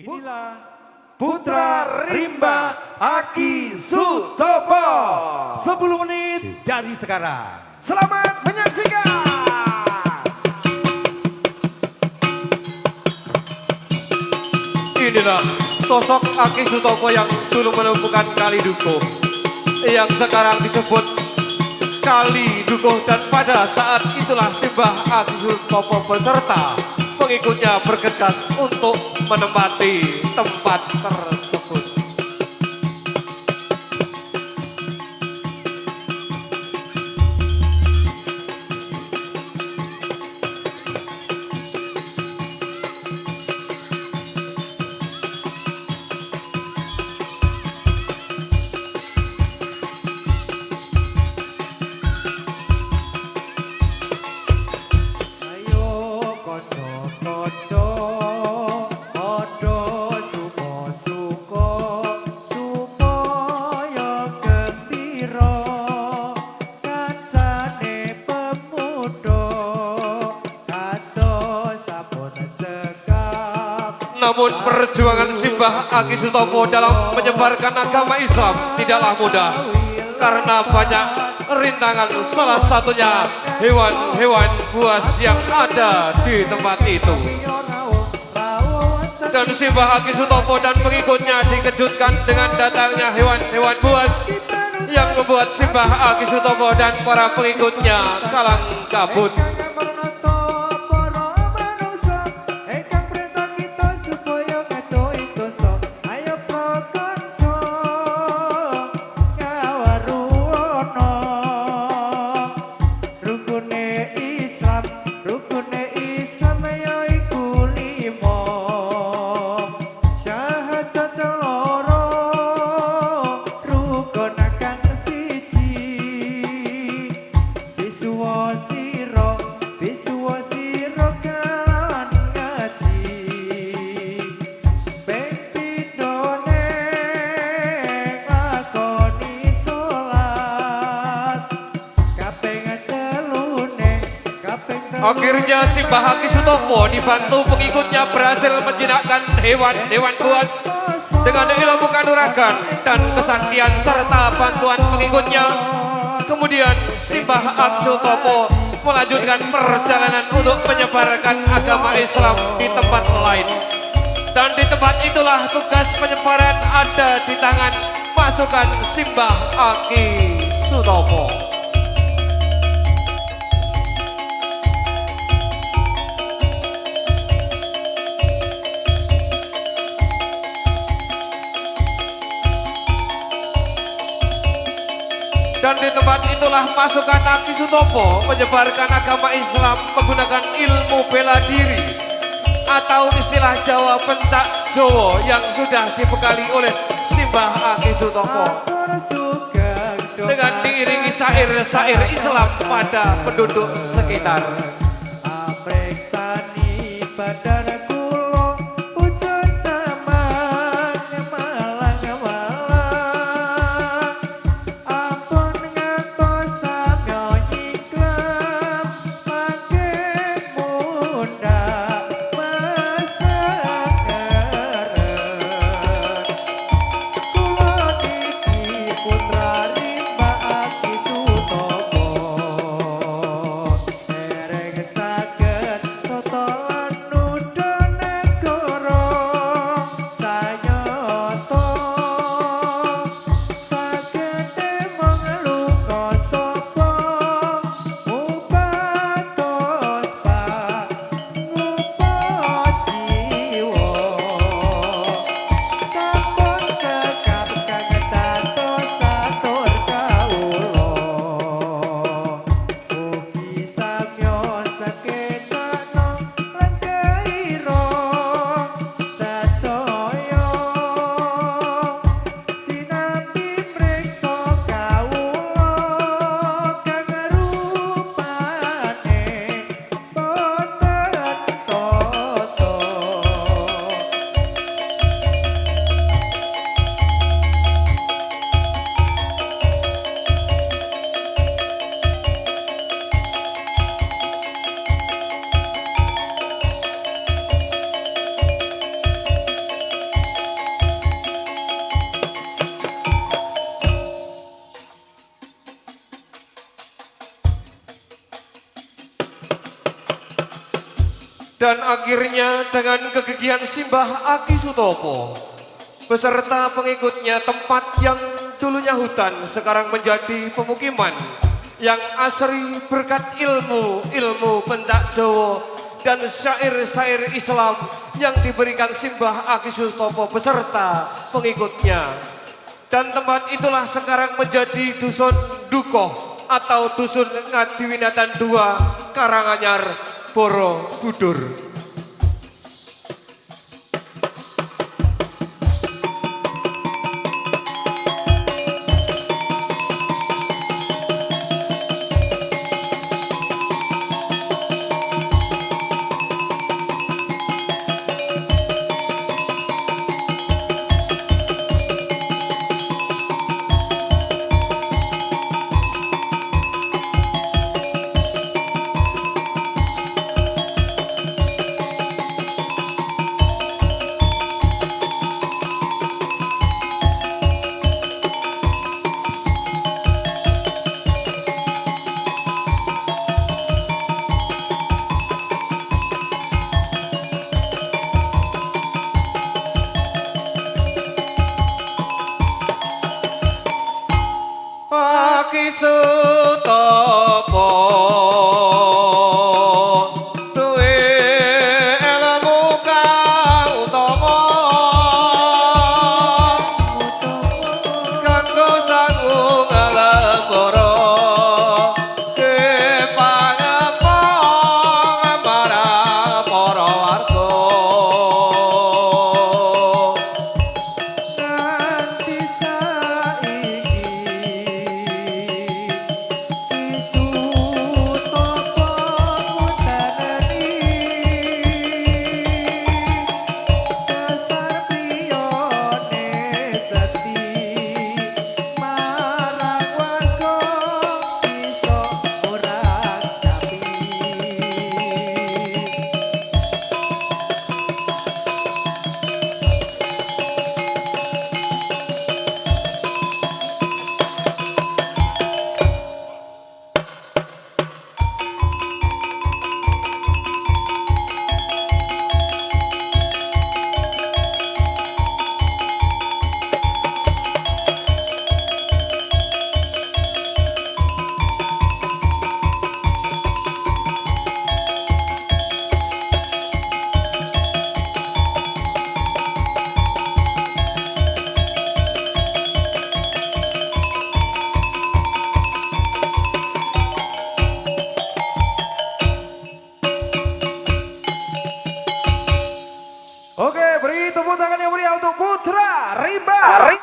Inilah Putra Rimba Aki Sutopo. 10 menit dari sekarang. Selamat menyaksikan. Inilah sosok Aki Sutopo yang dulu menemukan Kali Dukuh, yang sekarang disebut Kali Dukuh, dan pada saat itulah Simbah Aki Sutopo beserta pengikutnya bergegas untuk menempati tempat tersebut. Namun perjuangan Simbah Aki Sutopo dalam menyebarkan agama Islam tidaklah mudah, karena banyak rintangan, salah satunya hewan-hewan buas yang ada di tempat itu. Dan Simbah Aki Sutopo dan pengikutnya dikejutkan dengan datangnya hewan-hewan buas yang membuat Simbah Aki Sutopo dan para pengikutnya kalang kabut. Akhirnya Simbah Aki Sutopo dibantu pengikutnya berhasil menjinakkan hewan-hewan buas dengan ilmu kanuragan dan kesaktian serta bantuan pengikutnya. Kemudian Simbah Aki Sutopo melanjutkan perjalanan untuk menyebarkan agama Islam di tempat lain. Dan di tempat itulah tugas penyebaran ada di tangan pasukan Simbah Aki Sutopo. Dan di tempat itulah pasukan Aki Sutopo menyebarkan agama Islam menggunakan ilmu bela diri atau istilah Jawa pencak Jowo yang sudah dibekali oleh Simbah Aki Sutopo dengan diiringi syair-syair Islam pada penduduk sekitar. Dan akhirnya dengan kegigihan Simbah Aki Sutopo beserta pengikutnya, tempat yang dulunya hutan sekarang menjadi pemukiman yang asri berkat ilmu pencak Jawa dan syair-syair Islam yang diberikan Simbah Aki Sutopo beserta pengikutnya. Dan tempat itulah sekarang menjadi Dusun Dukoh atau Dusun Ngadiwinatan 2 Karanganyar Borobudur. Aki Sutopo duwe ilmu kang utama kanggo sanggup ngalembara kepangapong marang para warga. Nganti saiki Oke, beri tepuk tangan yang meriah untuk Putra Rimba.